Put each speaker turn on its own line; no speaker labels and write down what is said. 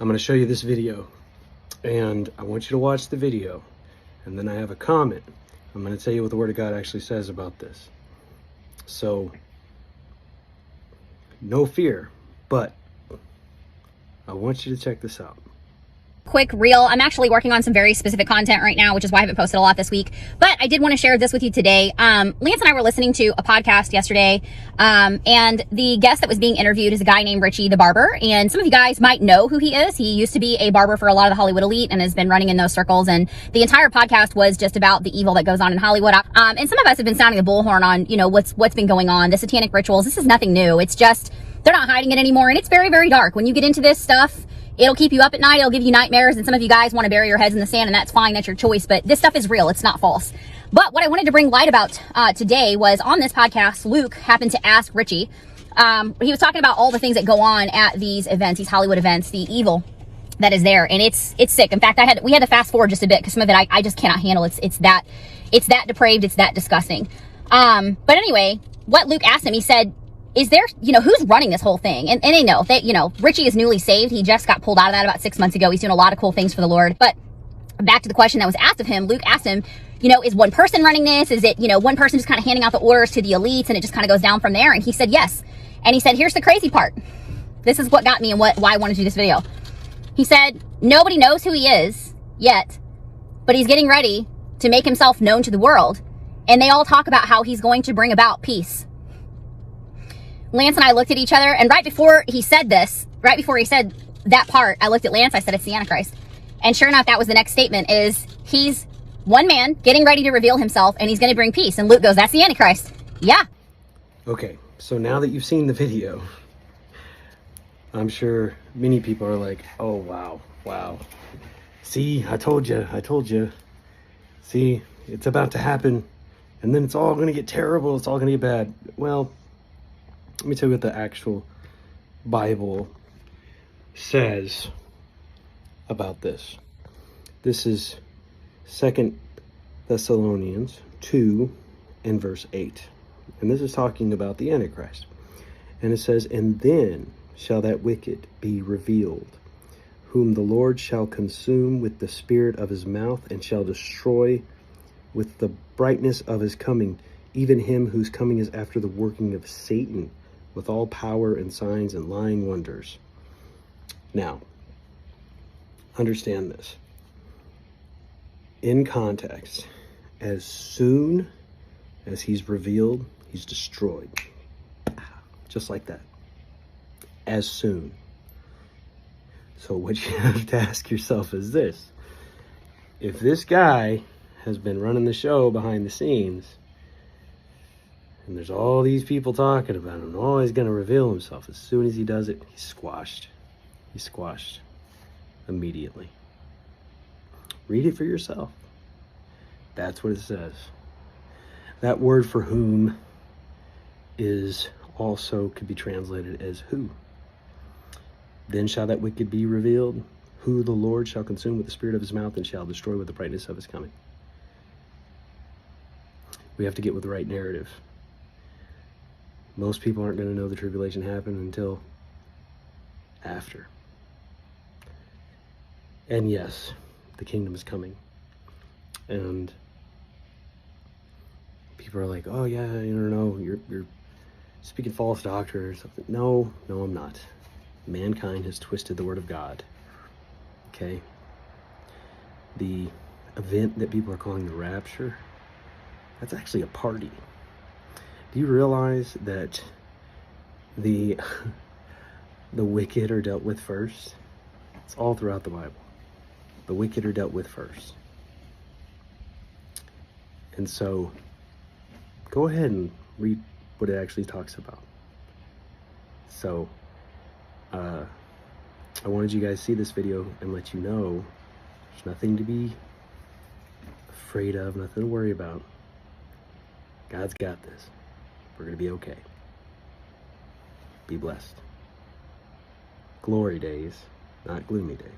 I'm going to show you this video, and I want you to watch the video, and then I have a comment. I'm going to tell you what the Word of God actually says about this. So, no fear, but I want you to check this out.
Quick reel. I'm actually working on some very specific content right now, which is why I haven't posted a lot this week, but I did want to share this with you today. Lance and I were listening to a podcast yesterday, and the guest that was being interviewed is a guy named Richie the Barber, and some of you guys might know who he is. He used to be a barber for a lot of the Hollywood elite and has been running in those circles, and the entire podcast was just about the evil that goes on in Hollywood. And some of us have been sounding the bullhorn on, what's been going on, the satanic rituals. This is nothing new. It's just, they're not hiding it anymore, and it's very, very dark. When you get into this stuff, it'll keep you up at night. It'll give you nightmares. And some of you guys want to bury your heads in the sand, and that's fine. That's your choice. But this stuff is real. It's not false. But what I wanted to bring light about today was on this podcast, Luke happened to ask Richie. He was talking about all the things that go on at these events, these Hollywood events, the evil that is there. And it's sick. In fact, we had to fast forward just a bit because some of it I just cannot handle. It's that depraved. It's that disgusting. But anyway, what Luke asked him, he said, is there, who's running this whole thing? And they know that, Richie is newly saved. He just got pulled out of that about 6 months ago. He's doing a lot of cool things for the Lord. But back to the question that was asked of him, Luke asked him, is one person running this? Is it, one person just kind of handing out the orders to the elites and it just kind of goes down from there? And he said, yes. And he said, here's the crazy part. This is what got me and why I wanted to do this video. He said, nobody knows who he is yet, but he's getting ready to make himself known to the world. And they all talk about how he's going to bring about peace. Lance and I looked at each other, and right before he said that part, I looked at Lance, I said, it's the Antichrist. And sure enough, that was the next statement, is he's one man getting ready to reveal himself, and he's going to bring peace. And Luke goes, that's the Antichrist. Yeah.
Okay, so now that you've seen the video, I'm sure many people are like, oh, wow. See, I told you. See, it's about to happen, and then it's all going to get terrible. It's all going to get bad. Well, let me tell you what the actual Bible says about this. This is 2 Thessalonians 2 and verse 8. And this is talking about the Antichrist. And it says, and then shall that wicked be revealed, whom the Lord shall consume with the spirit of his mouth, and shall destroy with the brightness of his coming, even him whose coming is after the working of Satan, with all power and signs and lying wonders. Now, understand this. In context, as soon as he's revealed, he's destroyed. Just like that. As soon. So what you have to ask yourself is this. If this guy has been running the show behind the scenes, and there's all these people talking about him, oh, he's going to reveal himself. As soon as he does it, he's squashed. He's squashed immediately. Read it for yourself. That's what it says. That word for whom is also could be translated as who. Then shall that wicked be revealed, who the Lord shall consume with the spirit of his mouth, and shall destroy with the brightness of his coming. We have to get with the right narrative. Most people aren't going to know the tribulation happened until after. And yes, the kingdom is coming. And people are like, oh yeah, you're speaking false doctrine or something. No, I'm not. Mankind has twisted the word of God. Okay? The event that people are calling the rapture, that's actually a party. Do you realize that the wicked are dealt with first? It's all throughout the Bible. The wicked are dealt with first. And so, go ahead and read what it actually talks about. So, I wanted you guys to see this video and let you know there's nothing to be afraid of, nothing to worry about. God's got this. We're going to be okay. Be blessed. Glory days, not gloomy days.